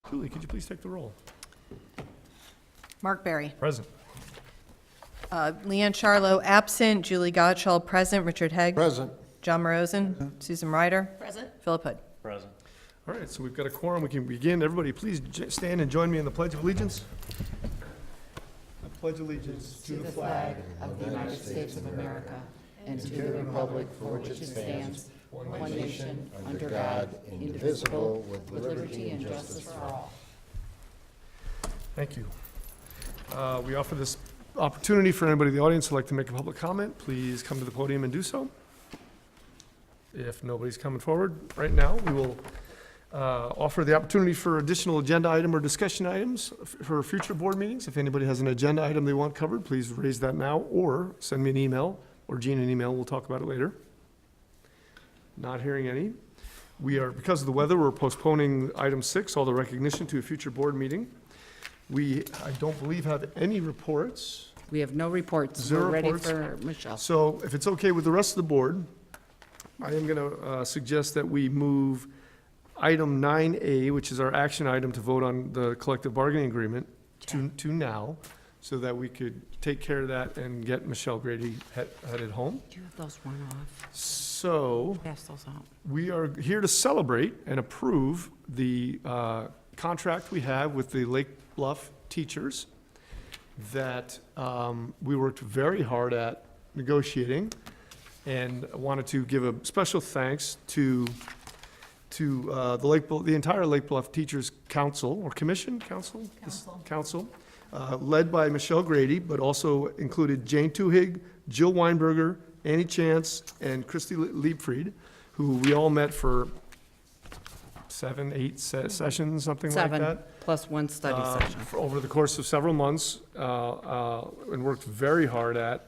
Julie, could you please take the roll? Mark Barry. Present. Leanne Charlo, absent. Julie Gottschall, present. Richard Hegg. Present. John Morozen. Susan Ryder. Present. Philip Hood. Present. All right, so we've got a quorum. We can begin. Everybody, please stand and join me in the Pledge of Allegiance. I pledge allegiance to the flag of the United States of America and to the republic for which it stands, one nation, under God, indivisible, with liberty and justice for all. Thank you. We offer this opportunity for anybody in the audience who'd like to make a public comment. Please come to the podium and do so. If nobody's coming forward right now, we will offer the opportunity for additional agenda item or discussion items for future board meetings. If anybody has an agenda item they want covered, please raise that now or send me an email or Gene an email. We'll talk about it later. Not hearing any. We are, because of the weather, we're postponing item 6, all the recognition, to a future board meeting. I don't believe, have any reports. We have no reports. Zero We're ready reports. for Michelle. So if it's okay with the rest of the board, I am going to suggest that we move item 9A, which is our action item to vote on the collective bargaining agreement, to now, so that we could take care of that and get Michelle Grady headed home. Do you have those one off? So Pass those out. we we are here to celebrate and approve the contract we have with the Lake Bluff teachers that we worked very hard at negotiating, and I wanted to give a special thanks to the entire Lake Bluff Teachers Council, or Commission, Council? Council, led by Michelle Grady, but also included Jane Tuhig, Jill Weinberger, Annie Chance, and Christy Liebfried, who we all met for 7, 8 sessions, something like that. 7 plus one study session. Over the course of several months, and worked very hard at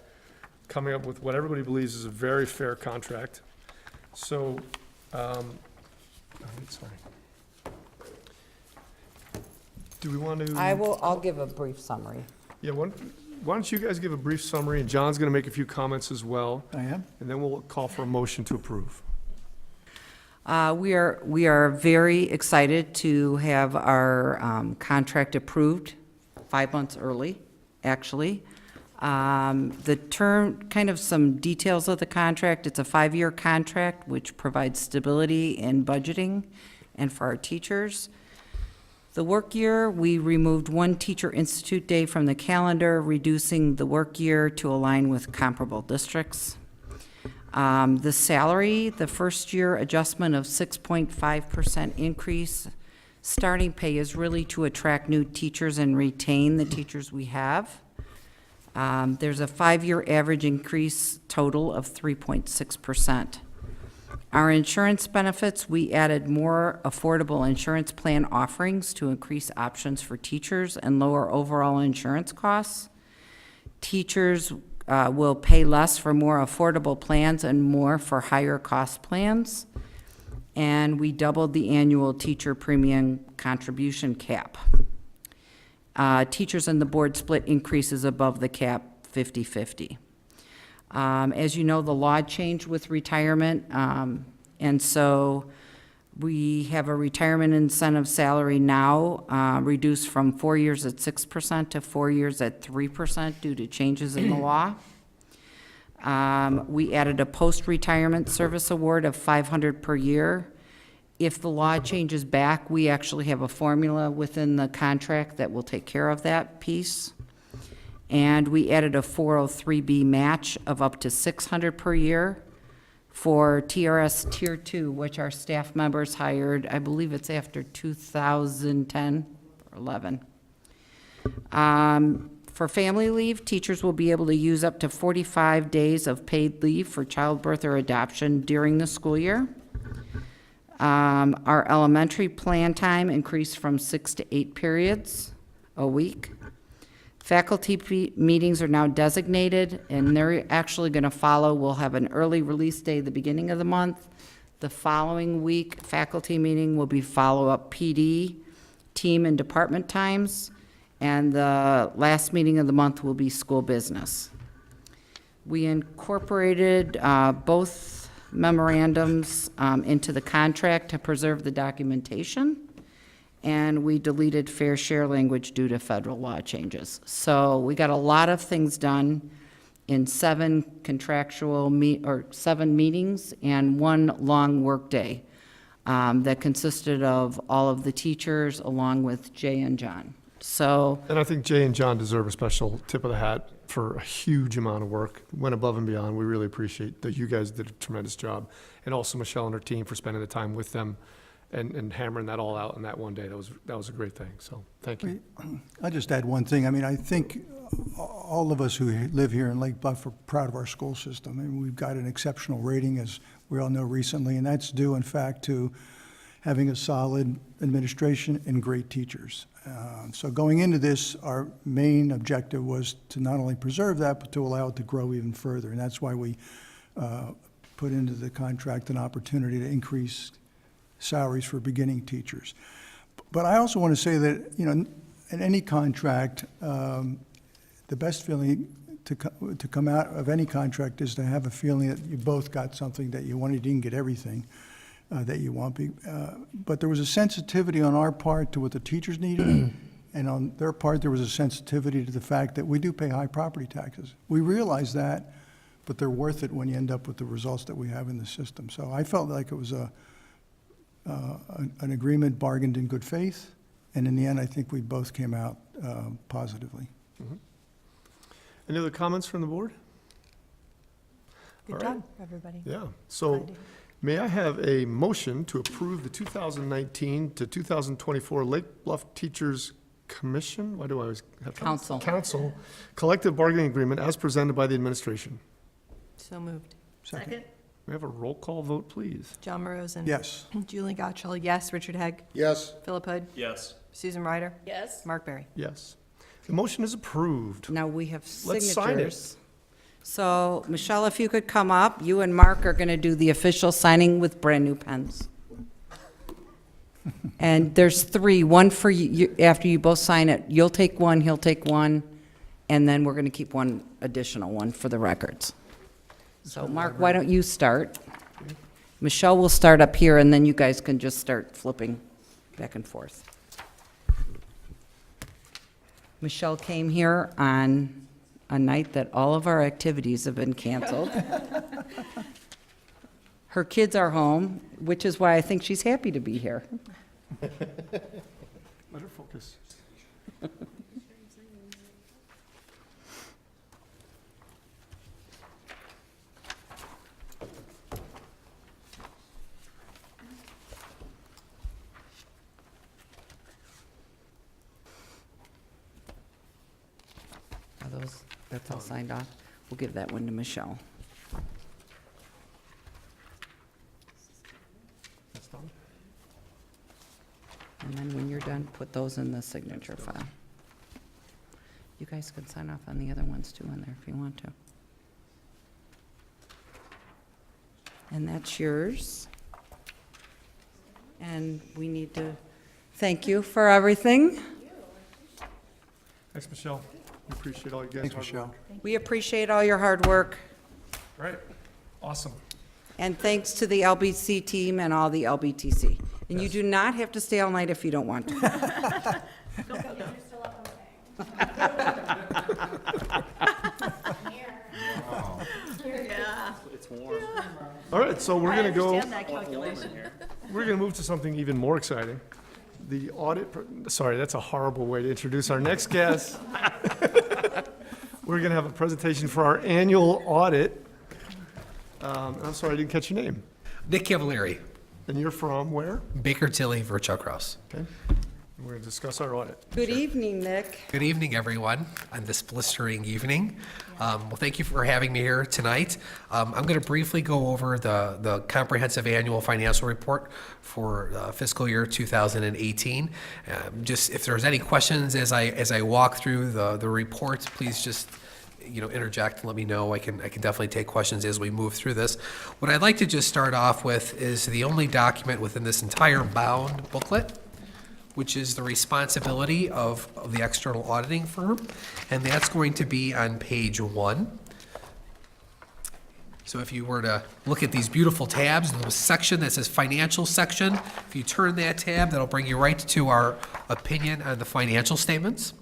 coming up with what everybody believes is a very fair contract. So, sorry. Do we want to? I'll give a brief summary. Yeah, why don't you guys give a brief summary, and John's going to make a few comments as well, I am. and then we'll call for a motion to approve. We are very excited to have our contract approved 5 months early, actually. The term, kind of some details of the contract, it's a 5-year contract which provides stability in budgeting and for our teachers. The work year, we removed 1 Teacher Institute day from the calendar, reducing the work year to align with comparable districts. The salary, the first year adjustment of 6.5% increase. Starting pay is really to attract new teachers and retain the teachers we have. There's a 5-year average increase total of 3.6%. Our insurance benefits, we added more affordable insurance plan offerings to increase options for teachers and lower overall insurance costs. Teachers will pay less for more affordable plans and more for higher cost plans. And we doubled the annual teacher premium contribution cap. Teachers and the board split increases above the cap 50-50. As you know, the law changed with retirement, and so we have a retirement incentive salary now reduced from 4 years at 6% to 4 years at 3% due to changes in the law. We added a post-retirement service award of $500 per year. If the law changes back, we actually have a formula within the contract that will take care of that piece. And we added a 403B match of up to $600 per year for TRS Tier 2, which our staff members hired, I believe it's after 2010 or 11. For family leave, teachers will be able to use up to 45 days of paid leave for childbirth or adoption during the school year. Our elementary plan time increased from 6 to 8 periods a week. Faculty meetings are now designated, and they're actually going to follow. We'll have an early release day at the beginning of the month. The following week, faculty meeting will be follow-up PD, team and department times, and the last meeting of the month will be school business. We incorporated both memorandums into the contract to preserve the documentation. and we deleted fair share language due to federal law changes. So we got a lot of things done in 7 meetings and 1 long workday that consisted of all of the teachers along with Jay and John. So, And I think Jay and John deserve a special tip of the hat for a huge amount of work, went above and beyond. We really appreciate that you guys did a tremendous job. And also Michelle and her team for spending the time with them and hammering that all out in that one day. That was a great thing, so thank you. I'll just add one thing. I mean, I think all of us who live here in Lake Bluff are proud of our school system. I mean, we've got an exceptional rating, as we all know recently, and that's due, in fact, to having a solid administration and great teachers. So going into this, our main objective was to not only preserve that, but to allow it to grow even further. And that's why we put into the contract an opportunity to increase salaries for beginning teachers. But I also want to say that, you know, in any contract, the best feeling to come out of any contract is to have a feeling that you both got something that you wanted. You didn't get everything that you want. But there was a sensitivity on our part to what the teachers needed, and on their part, there was a sensitivity to the fact that we do pay high property taxes. We realize that, but they're worth it when you end up with the results that we have in the system. So I felt like it was an agreement bargained in good faith, and in the end, I think we both came out positively. Any other comments from the board? Good All right. job, everybody. Yeah, so Exciting. may I have a motion to approve the 2019 to 2024 Lake Bluff Teachers Commission? Why do I always have to? Council. Council Collective Bargaining Agreement as presented by the administration. So moved. Second? May I have a roll call vote, please? John Morozin. Yes. Julie Gottschall, yes. Richard Hegg. Yes. Philip Hood. Yes. Susan Ryder. Yes. Mark Berry. Yes. The motion is approved. now we have Let's sign it. signatures. So, Michelle, if you could come up, you and Mark are going to do the official signing with brand-new pens. And there's 3, one for you, after you both sign it, you'll take one, he'll take one, and then we're going to keep one additional one for the records. So, Mark, why don't you start? Michelle will start up here, and then you guys can just start flipping back and forth. Michelle came here on a night that all of our activities have been canceled. Her kids are home, which is why I think she's happy to be here. Let her focus. Are those, that's all signed off? We'll give that one to Michelle. That's done. And then when you're done, put those in the signature file. You guys can sign off on the other ones too in there if you want to. And that's yours. And we need to thank you for everything. Thanks, Michelle. We appreciate all you guys' Thanks, hard Michelle. work. We appreciate all your hard work. All right, awesome. And thanks to the LBC team and all the LBTC. And you Yes. do not have to stay all night if you don't want to. All right, so we're gonna go, Understand that calculation. we're gonna move to something even more exciting. The audit, sorry, that's a horrible way to introduce our next guest. We're gonna have a presentation for our annual audit. I'm sorry, I didn't catch your name. Nick Cavalieri, And you're from where? Baker Tilly, Virchow Cross. Okay. We're gonna discuss our audit. Good evening, Nick. Good evening, everyone, on this blistering evening. Well, thank you for having me here tonight. I'm going to briefly go over the comprehensive annual financial report for fiscal year 2018. Just if there's any questions as I walk through the report, please just interject and let me know. I can definitely take questions as we move through this. What I'd like to just start off with is the only document within this entire bound booklet, which is the responsibility of the external auditing firm, and that's going to be on page 1. So if you were to look at these beautiful tabs, the section that says financial section, if you turn that tab, that'll bring you right to our opinion on the financial statements.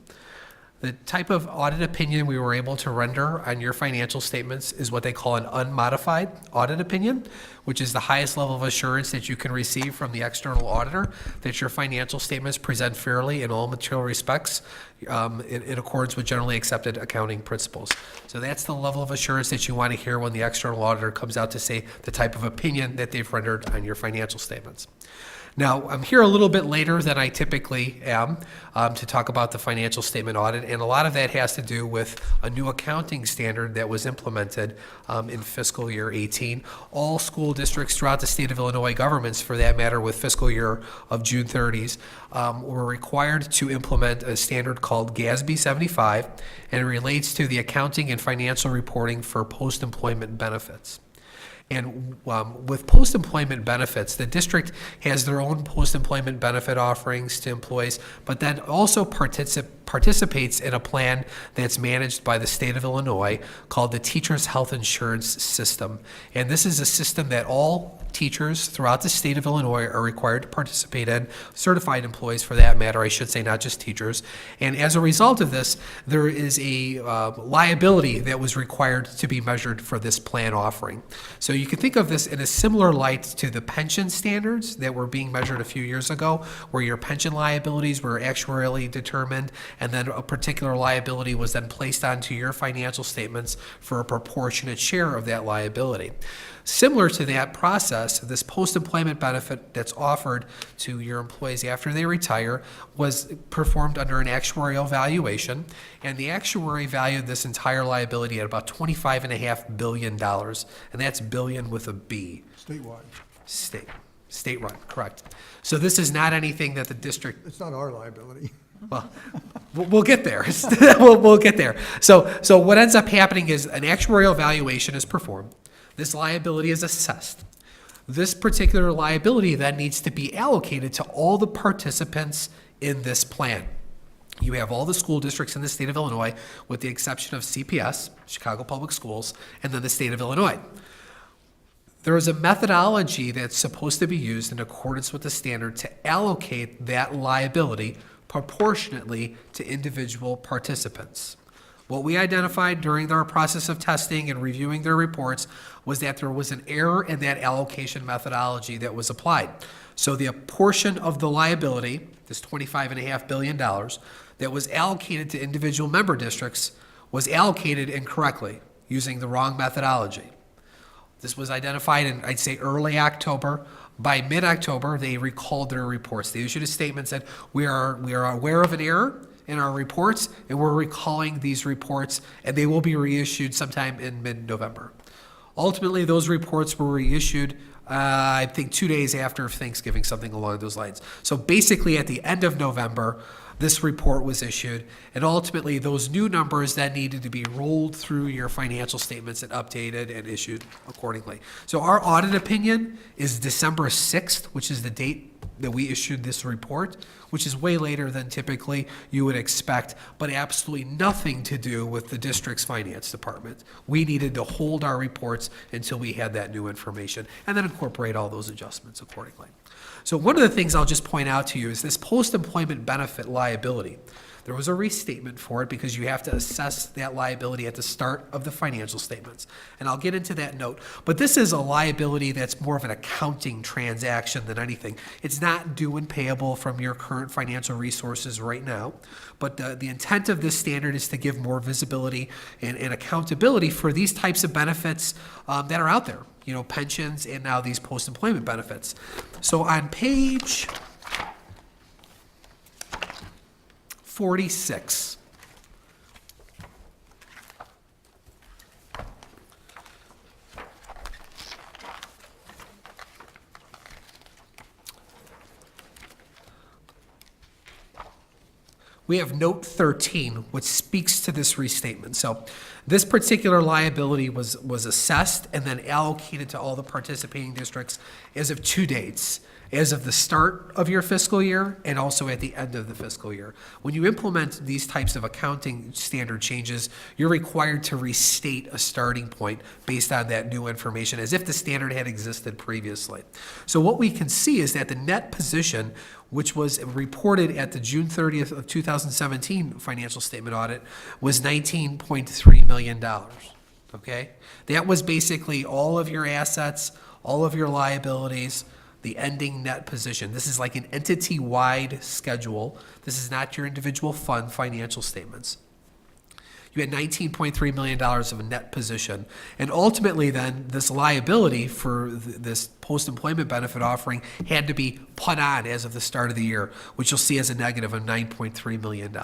The type of audit opinion we were able to render on your financial statements is what they call an unmodified audit opinion, which is the highest level of assurance that you can receive from the external auditor that your financial statements present fairly in all material respects in accordance with generally accepted accounting principles. So that's the level of assurance that you want to hear when the external auditor comes out to say the type of opinion that they've rendered on your financial statements. Now, I'm here a little bit later than I typically am to talk about the financial statement audit, and a lot of that has to do with a new accounting standard that was implemented in fiscal year 18. All school districts throughout the state of Illinois, governments for that matter, with fiscal year of June 30s, were required to implement a standard called GASB 75, and it relates to the accounting and financial reporting for post-employment benefits. And with post-employment benefits, the district has their own post-employment benefit offerings to employees, but then also participates in a plan that's managed by the state of Illinois called the Teachers Health Insurance System. And this is a system that all teachers throughout the state of Illinois are required to participate in, certified employees for that matter, I should say, not just teachers. And as a result of this, there is a liability that was required to be measured for this plan offering. So you can think of this in a similar light to the pension standards that were being measured a few years ago, where your pension liabilities were actuarially determined, and then a particular liability was then placed onto your financial statements for a proportionate share of that liability. Similar to that process, this post-employment benefit that's offered to your employees after they retire was performed under an actuarial valuation, and the actuary valued this entire liability at about $25.5 billion, and that's billion with a B. Statewide. State-run, correct. So this is not anything that the district. It's not our liability. Well, we'll get there. we'll get there. So what ends up happening is an actuarial valuation is performed. This liability is assessed. This particular liability then needs to be allocated to all the participants in this plan. You have all the school districts in the state of Illinois, with the exception of CPS, Chicago Public Schools, and then the state of Illinois. There is a methodology that's supposed to be used in accordance with the standard to allocate that liability proportionately to individual participants. What we identified during our process of testing and reviewing their reports was that there was an error in that allocation methodology that was applied. So the portion of the liability, this $25.5 billion, that was allocated to individual member districts was allocated incorrectly using the wrong methodology. This was identified in, I'd say, early October. By mid-October, they recalled their reports. They issued a statement that we are aware of an error in our reports, and we're recalling these reports, and they will be reissued sometime in mid-November. Ultimately, those reports were reissued, I think 2 days after Thanksgiving, something along those lines. So basically, at the end of November, this report was issued, and ultimately, those new numbers then needed to be rolled through your financial statements and updated and issued accordingly. So our audit opinion is December 6th, which is the date that we issued this report, which is way later than typically you would expect, but absolutely nothing to do with the district's finance department. We needed to hold our reports until we had that new information and then incorporate all those adjustments accordingly. So one of the things I'll just point out to you is this post-employment benefit liability. There was a restatement for it because you have to assess that liability at the start of the financial statements. And I'll get into that note. But this is a liability that's more of an accounting transaction than anything. It's not due and payable from your current financial resources right now. But the intent of this standard is to give more visibility and accountability for these types of benefits that are out there. You know, pensions and now these post-employment benefits. So on page 46. We have note 13, which speaks to this restatement. So this particular liability was assessed and then allocated to all the participating districts as of 2 dates. as of the start of your fiscal year and also at the end of the fiscal year. When you implement these types of accounting standard changes, you're required to restate a starting point based on that new information as if the standard had existed previously. So what we can see is that the net position, which was reported at the June 30th of 2017 financial statement audit, was $19.3 million. Okay? That was basically all of your assets, all of your liabilities, the ending net position. This is like an entity-wide schedule. This is not your individual fund financial statements. You had $19.3 million of a net position. And ultimately then, this liability for this post-employment benefit offering had to be put on as of the start of the year, which you'll see as a negative of $9.3 million.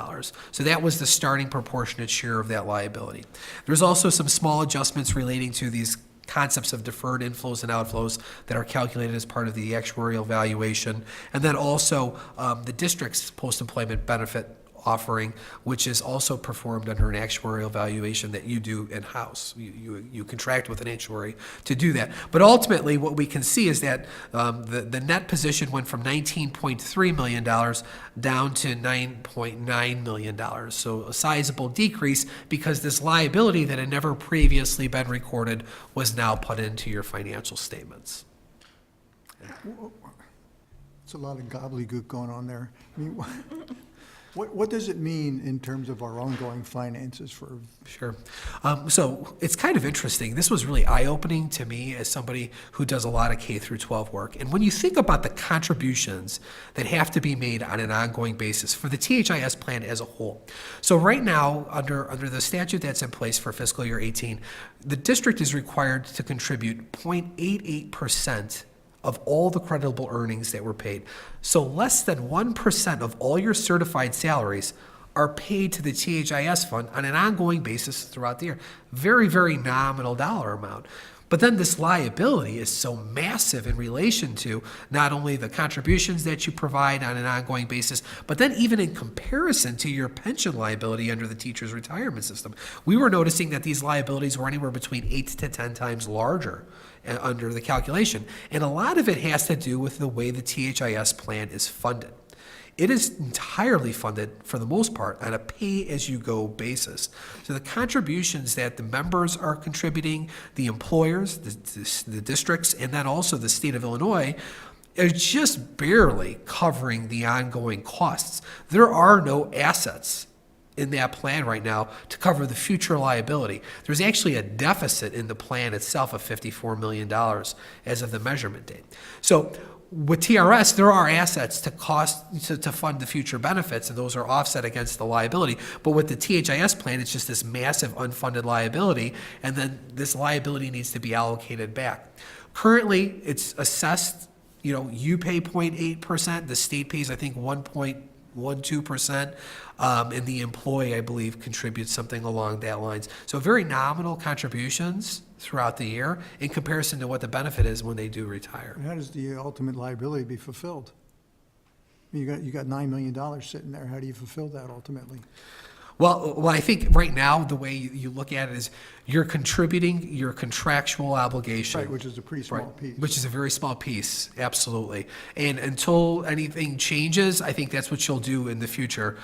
So that was the starting proportionate share of that liability. There's also some small adjustments relating to these concepts of deferred inflows and outflows that are calculated as part of the actuarial valuation. And then also the district's post-employment benefit offering, which is also performed under an actuarial valuation that you do in-house. You contract with an actuary to do that. But ultimately, what we can see is that the net position went from $19.3 million down to $9.9 million. So a sizable decrease because this liability that had never previously been recorded was now put into your financial statements. It's a lot of gobbledygook going on there. I mean, what does it mean in terms of our ongoing finances for? Sure. So it's kind of interesting. This was really eye-opening to me as somebody who does a lot of K through 12 work. And when you think about the contributions that have to be made on an ongoing basis for the THIS plan as a whole. So right now, under the statute that's in place for fiscal year 18, the district is required to contribute 0.88% of all the creditable earnings that were paid. So less than 1% of all your certified salaries are paid to the THIS fund on an ongoing basis throughout the year. Very, very nominal dollar amount. But then this liability is so massive in relation to not only the contributions that you provide on an ongoing basis, but then even in comparison to your pension liability under the teacher's retirement system. We were noticing that these liabilities were anywhere between 8 to 10 times larger under the calculation. And a lot of it has to do with the way the THIS plan is funded. It is entirely funded, for the most part, on a pay-as-you-go basis. So the contributions that the members are contributing, the employers, the districts, and then also the state of Illinois, are just barely covering the ongoing costs. There are no assets in that plan right now to cover the future liability. There's actually a deficit in the plan itself of $54 million as of the measurement date. So with TRS, there are assets to fund the future benefits, and those are offset against the liability. But with the THIS plan, it's just this massive unfunded liability, and then this liability needs to be allocated back. Currently, it's assessed, you pay 0.8%, the state pays, I think, 1.12%, and the employee, I believe, contributes something along that lines. So very nominal contributions throughout the year in comparison to what the benefit is when they do retire. How does the ultimate liability be fulfilled? You got $9 million sitting there. How do you fulfill that ultimately? Well, I think right now, the way you look at it is you're contributing your contractual obligation. Right, which is a pretty small piece. Which is a very small piece, absolutely. And until anything changes, I think that's what you'll do in the future.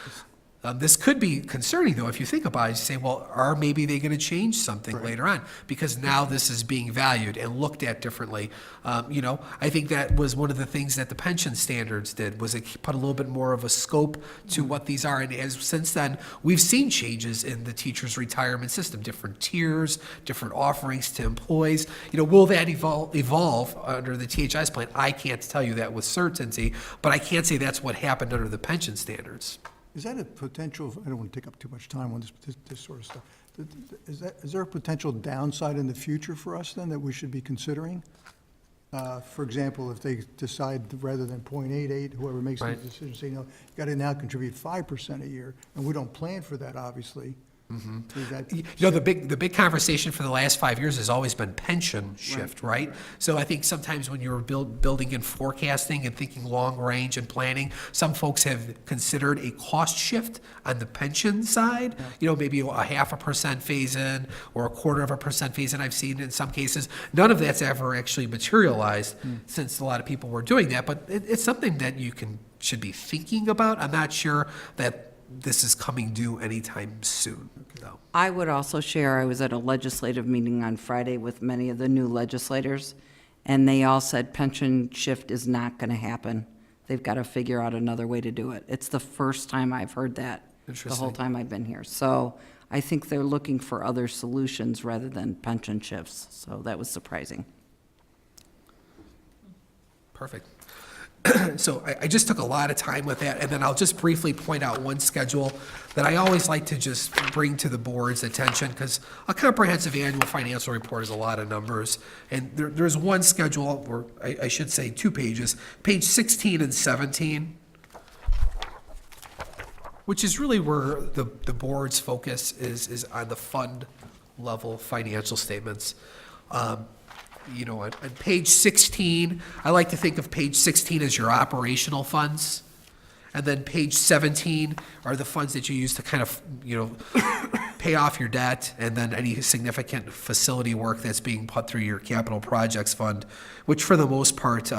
This could be concerning, though, if you think about it. You say, well, are maybe they going to change something later on? Because now this is being valued and looked at differently. I think that was one of the things that the pension standards did, was it put a little bit more of a scope to what these are. And since then, we've seen changes in the teacher's retirement system, different tiers, different offerings to employees. Will that evolve under the THIS plan? I can't tell you that with certainty, but I can say that's what happened under the pension standards. Is that a potential, I don't want to take up too much time on this sort of stuff. Is there a potential downside in the future for us then that we should be considering? For example, if they decide rather than 0.88, whoever makes the decision, say, you got to now contribute 5% a year, and we don't plan for that, obviously. Is that- You know, the big conversation for the last 5 years has always been pension shift, right? So I think sometimes when you're building in forecasting and thinking long range and planning, some folks have considered a cost shift on the pension side. You know, maybe a 0.5% phase in or a 0.25% phase in. I've seen in some cases. None of that's ever actually materialized since a lot of people were doing that. But it's something that you should be thinking about. I'm not sure that this is coming due anytime soon, though. I would also share, I was at a legislative meeting on Friday with many of the new legislators, and they all said pension shift is not going to happen. They've got to figure out another way to do it. It's the first time I've heard that the whole Interesting. time I've been here. So I think they're looking for other solutions rather than pension shifts. So that was surprising. Perfect. So I just took a lot of time with that, and then I'll just briefly point out one schedule that I always like to just bring to the board's attention, because a comprehensive annual financial report is a lot of numbers, and there's one schedule, or I should say 2 pages, page 16 and 17, which is really where the board's focus is on the fund level financial statements. You know, on page 16, I like to think of page 16 as your operational funds. And then page 17 are the funds that you use to kind of, you know, pay off your debt, and then any significant facility work that's being put through your capital projects fund, which for the most part,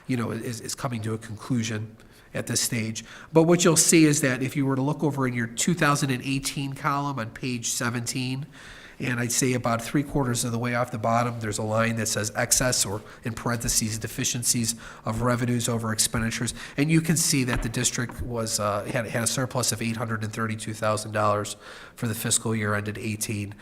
you know, is coming to a conclusion at this stage. But what you'll see is that if you were to look over in your 2018 column on page 17, and I'd say about 3/4 of the way off the bottom, there's a line that says excess, or in parentheses, deficiencies of revenues over expenditures. And you can see that the district was, had a surplus of $832,000 for the fiscal year ended 18,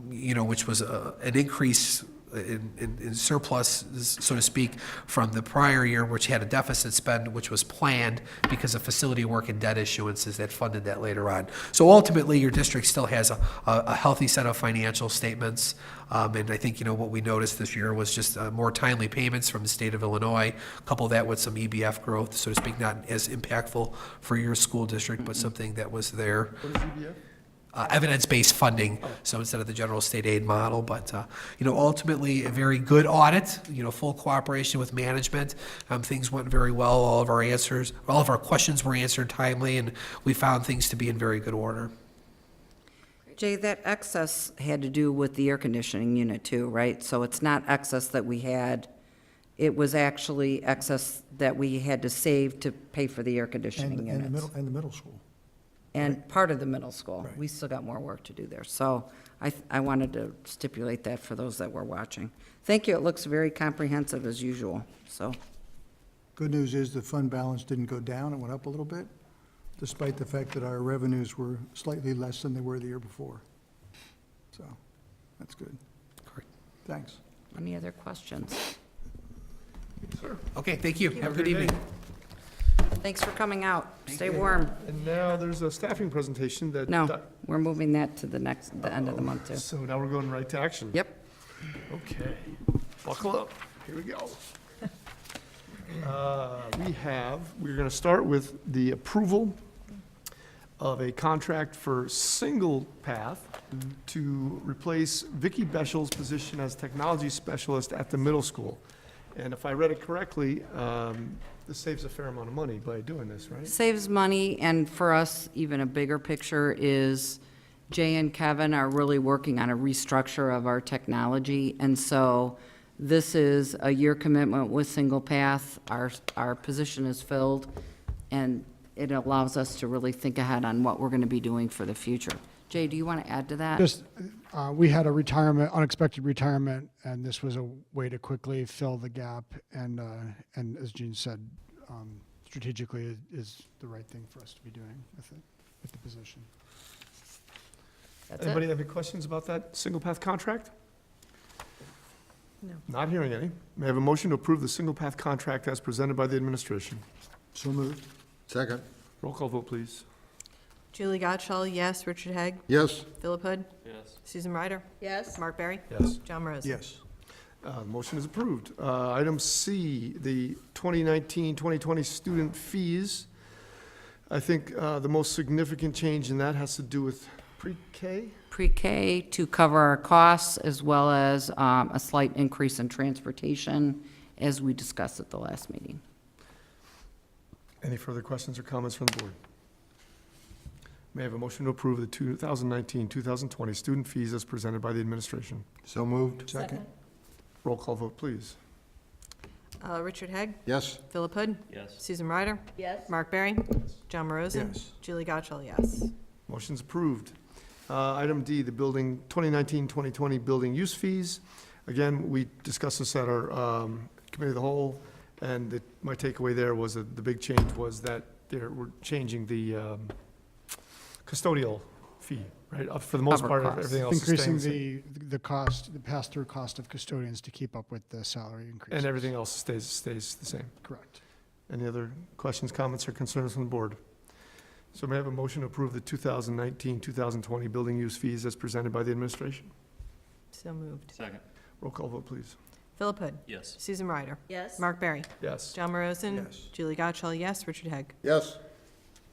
you know, which was an increase in surplus, so to speak, from the prior year, which had a deficit spend, which was planned because of facility work and debt issuances that funded that later on. So ultimately, your district still has a healthy set of financial statements. And I think, you know, what we noticed this year was just more timely payments from the state of Illinois. Couple that with some EBF growth, so to speak, not as impactful for your school district, but something that was there. What is EBF? Evidence-based funding, so instead of the general state aid model, but, you know, ultimately, a very good audit, you know, full cooperation with management. Things went very well, all of our questions were answered timely, and we found things to be in very good order. Jay, that excess had to do with the air conditioning unit too, right? So it's not excess that we had, it was actually excess that we had to save to pay for the air conditioning And units. the middle school. And part of the middle school. Right. We still got more work to do there. So I wanted to stipulate that for those that were watching. Thank you. It looks very comprehensive as usual, so. Good news is the fund balance didn't go down, it went up a little bit, despite the fact that our revenues were slightly less than they were the year before. So, that's good. Correct. Thanks. Any other questions? Okay, thank you. Have a good evening. Thanks for coming out. Stay warm. And now there's a staffing presentation that. No, we're moving that to the end of the month too. So now we're going right to action. Yep. Okay, buckle up, here we go. We're gonna start with the approval of a contract for Single Path to replace Vicky Beschel's position as technology specialist at the middle school. And if I read it correctly, this saves a fair amount of money by doing this, right? Saves money, and for us, even a bigger picture is Jay and Kevin are really working on a restructure of our technology, and so this is a year commitment with Single Path. Our position is filled, and it allows us to really think ahead on what we're going to be doing for the future. Jay, do you want to add to that? Just, we had a retirement, unexpected retirement, and this was a way to quickly fill the gap. And as Gene said, strategically it is the right thing for us to be doing with the position. That's it? Anybody have any questions about that Single Path contract? No. Not hearing any. May I have a motion to approve the Single Path contract as presented by the administration? So moved. Second. Roll call vote, please. Julie Gottschall, yes. Richard Haig? Yes. Philip Hood? Yes. Susan Ryder? Yes. Mark Barry? Yes. John Morose? Yes. Motion is approved. Item C, the 2019-2020 student fees. I think the most significant change in that has to do with Pre-K? Pre-K to cover our costs, as well as a slight increase in transportation, as we discussed at the last meeting. Any further questions or comments from the board? May I have a motion to approve the 2019-2020 student fees as presented by the administration? So moved. Second. Roll call vote, please. Richard Haig, Yes. Philip Hood, Yes. Susan Ryder, Yes. Mark Berry, John Morozen, Yes. Julie Godshall, yes. Motion's approved. Item D, the building, 2019-2020 building use fees. Again, we discussed this at our committee of the whole, and my takeaway there was that the big change was that we're changing the custodial fee, right? For the most Cover part, costs. everything else is staying Increasing the same. the cost, the pass-through cost of custodians to keep up with the salary increase. And everything else stays the same. Correct. Any other questions, comments, or concerns from the board? So may I have a motion to approve the 2019-2020 building use fees as presented by the administration? So moved. Second. Roll call vote, please. Philip Hood, Yes. Susan Ryder, Yes. Mark Berry, Yes. John Morozen, Yes. Julie Godshall, yes. Richard Haig. Yes.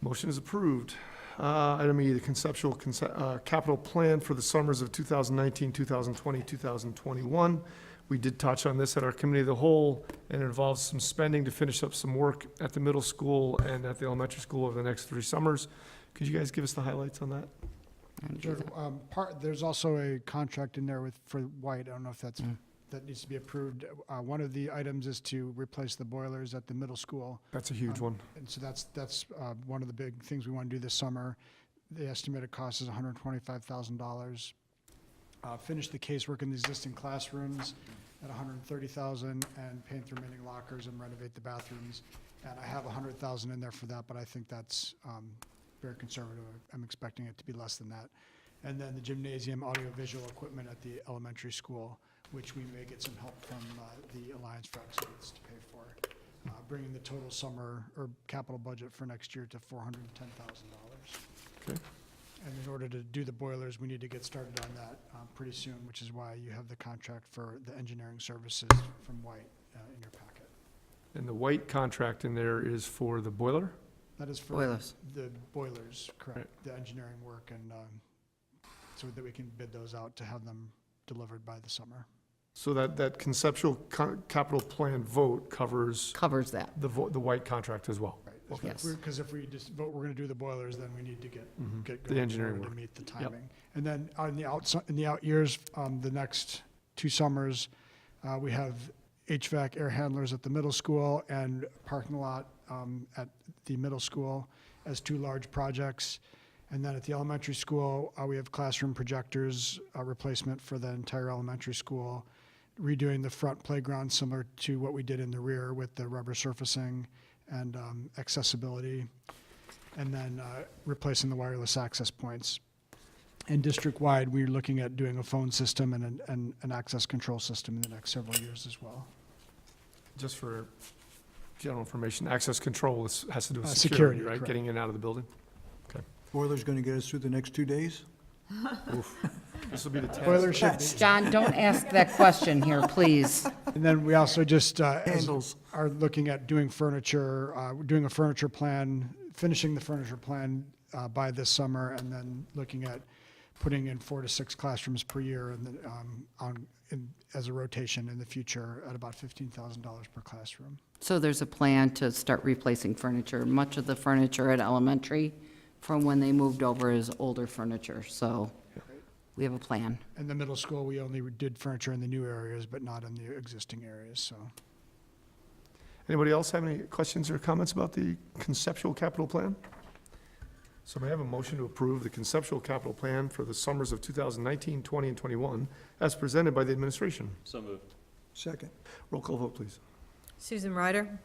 Motion is approved. Item E, the conceptual capital plan for the summers of 2019, 2020, 2021. We did touch on this at our committee of the whole, and it involves some spending to finish up some work at the middle school and at the elementary school over the next 3 summers. Could you guys give us the highlights on that? Sure. There's also a contract in there for White. I don't know if that needs to be approved. One of the items is to replace the boilers at the middle school. That's a huge one. And so that's one of the big things we want to do this summer. The estimated cost is $125,000. Finish the casework in the existing classrooms at $130,000 and paint the remaining lockers and renovate the bathrooms. And I have $100,000 in there for that, but I think that's very conservative. I'm expecting it to be less than that. And then the gymnasium audiovisual equipment at the elementary school, which we may get some help from the Alliance for Excellence to pay for, bringing the total summer or capital budget for next year to $410,000. Okay. And in order to do the boilers, we need to get started on that pretty soon, which is why you have the contract for the engineering services from White in your packet. And the white contract in there is for the boiler? That is for Boilers. the boilers, correct, Right. the engineering work, and so that we can bid those out to have them delivered by the summer. So that conceptual capital plan vote covers Covers that. the white contract as well? Right. Okay. Yes. Because if we just vote, we're going to do the boilers, then we need to get The going in engineering order work. to meet the timing. And then on the in the out years, the next 2 summers, we have HVAC air handlers at the middle school and parking lot at the middle school as 2 large projects. And then at the elementary school, we have classroom projectors, replacement for the entire elementary school, redoing the front playground similar to what we did in the rear with the rubber surfacing and accessibility, and then replacing the wireless access points. And district-wide, we're looking at doing a phone system and an access control system in the next several years as well. Just for general information, access control has to do with Security, security, right? correct. Getting in and out of the building? Boiler's going to get us through the next 2 days? This will be the test. Boiler should be. John, don't ask that question here, please. And then we also just Handles. are looking at doing furniture, doing a furniture plan, finishing the furniture plan by this summer, and then looking at putting in 4 to 6 classrooms per year and then as a rotation in the future at about $15,000 per classroom. So there's a plan to start replacing furniture. Much of the furniture at elementary from when they moved over is older furniture, so we have a plan. In the middle school, we only did furniture in the new areas, but not in the existing areas, so. Anybody else have any questions or comments about the conceptual capital plan? So may I have a motion to approve the conceptual capital plan for the summers of 2019, 20, and 21 as presented by the administration? So moved. Second. Roll call vote, please. Susan Ryder,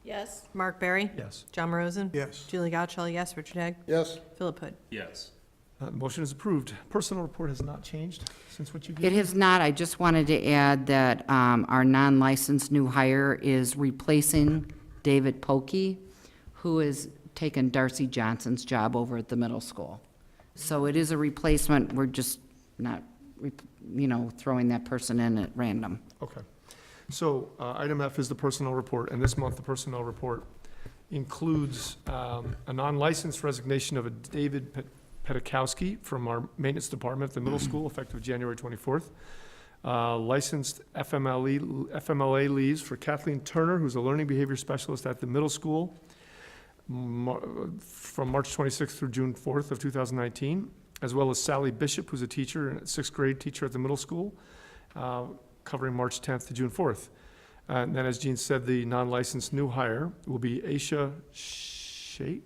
Yes. Mark Berry, Yes. John Morozen, Yes. Julie Godshall, yes. Richard Haig, Yes. Philip Hood. Yes. The motion is approved. Personnel report has not changed since what you It gave? has not. I just wanted to add that our non-licensed new hire is replacing David Pokey, who has taken Darcy Johnson's job over at the middle school. So it is a replacement. We're just not, throwing that person in at random. Okay. So item F is the personnel report, and this month the personnel report includes a non-licensed resignation of a David Pedakowski from our maintenance department at the middle school, effective January 24th. Licensed FMLA leaves for Kathleen Turner, who's a learning behavior specialist at the middle school, from March 26th through June 4th of 2019, as well as Sally Bishop, who's a teacher, a sixth grade teacher at the middle school, covering March 10th to June 4th. And then, as Jean said, the non-licensed new hire will be Aisha Sheikh,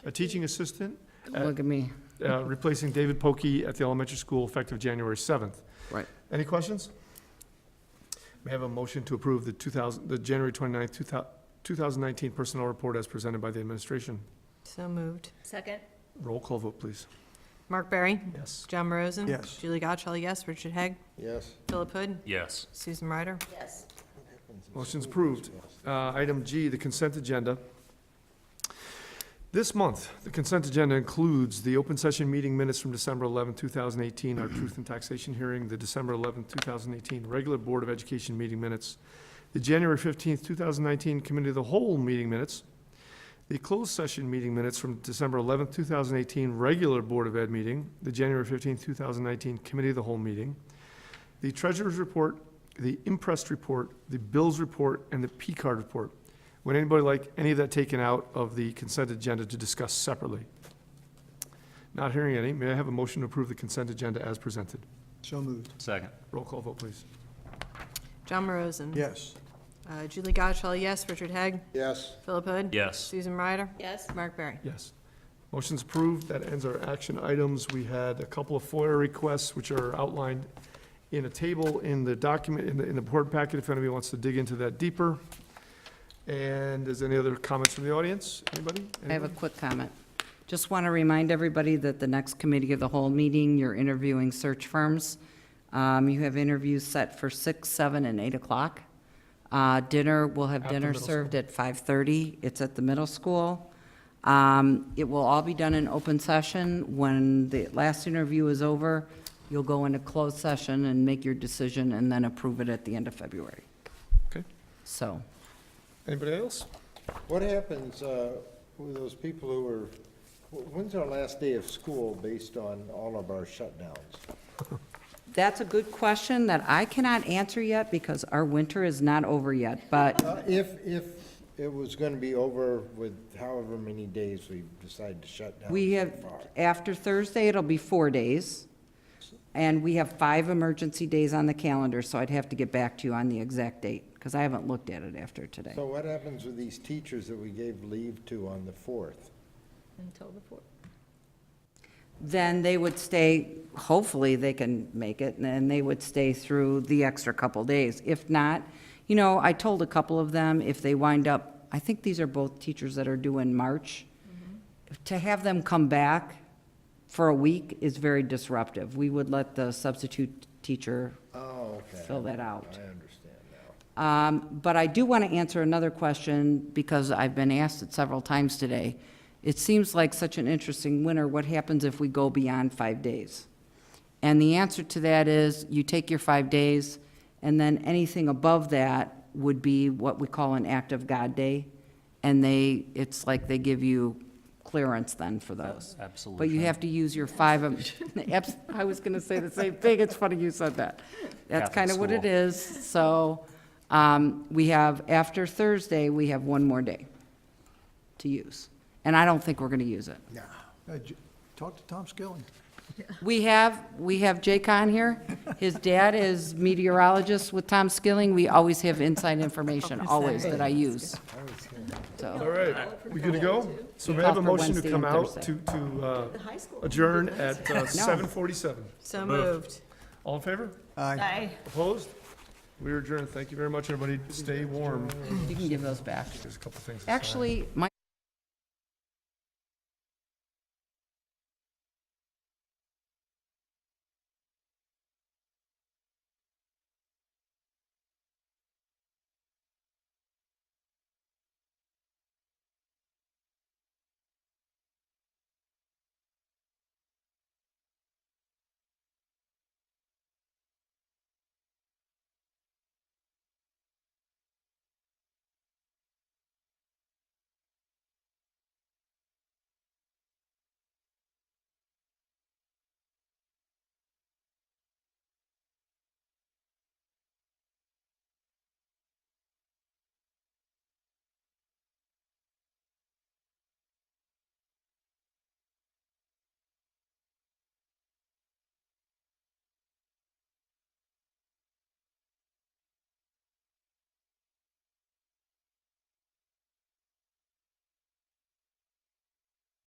a teaching assistant, Look at me. replacing David Pokey at the elementary school effective January 7th. Right. Any questions? May I have a motion to approve the January 29th, 2019 personnel report as presented by the administration? So moved. Second. Roll call vote, please. Mark Barry. Yes. John Rosen. Yes. Julie Godchild, yes. Richard Haig. Yes. Philip Hood. Yes. Susan Ryder. Yes. Motion's approved. Item G, the consent agenda. This month, the consent agenda includes the open session meeting minutes from December 11, 2018, our truth and taxation hearing, the December 11, 2018 regular Board of Education meeting minutes, the January 15, 2019 Committee of the Whole meeting minutes, the closed session meeting minutes from December 11, 2018 regular Board of Ed meeting, the January 15, 2019 Committee of the Whole meeting, the Treasurer's report, the impressed report, the bills report, and the P-card report. Would anybody like any of that taken out of the consent agenda to discuss separately? Not hearing any, may I have a motion to approve the consent agenda as presented? So moved. Second. Roll call vote, please. John Rosen. Yes. Julie Godchild, yes. Richard Haig. Yes. Philip Hood. Yes. Susan Ryder. Yes. Mark Barry. Yes. Motion's approved. That ends our action items. We had a couple of FOIA requests, which are outlined in a table in the document, in the board packet, if anybody wants to dig into that deeper. And is any other comments from the audience? Anybody? I have a Anybody? quick comment. Just want to remind everybody that the next committee of the whole meeting, you're interviewing search firms. You have interviews set for 6, 7, and 8 o'clock. Dinner, we'll have At the dinner middle served at 5:30. It's at the middle school. It will all be done in open session. When the last interview is over, you'll go into closed session and make your decision and then approve it at the end of February. Okay. So, Anybody else? What happens with those people who are, when's our last day of school based on all of our shutdowns? that's a good question that I cannot answer yet because our winter is not over yet, but If it was going to be over with however many days we decide to shut down. we so have, far. after Thursday, it'll be 4 days. And we have 5 emergency days on the calendar, so I'd have to get back to you on the exact date, because I haven't looked at it after today. So what happens with these teachers that we gave leave to on the 4th? Until the 4th. Then they would stay, hopefully they can make it, and then they would stay through the extra couple days. If not, you know, I told a couple of them, if they wind up, I think these are both teachers that are due in March, to have them come back for a week is very disruptive. We would let the substitute teacher Oh, okay. fill that out. I understand now. But I do want to answer another question, because I've been asked it several times today. It seems like such an interesting winter. What happens if we go beyond 5 days? And the answer to that is, you take your 5 days, and then anything above that would be what we call an act of God day. And it's like they give you clearance then for those. Absolutely. But you have to use your 5, I was going to say the same thing. It's funny you said that. That's kind of what it is. So we have, after Thursday, we have 1 more day to use. And I don't think we're going to use it. Talk to Tom Skilling. We have Jake on here. His dad is meteorologist with Tom Skilling. We always have inside information, always, that I use. All So, right, we good to go? So may I have a Call for motion to Wednesday come and out Thursday. to adjourn at 7:47? So moved. All in favor? Aye. Opposed? We are adjourned. Thank you very much, everybody. Stay warm. you can give those back. There's a couple things. to sign. Actually, my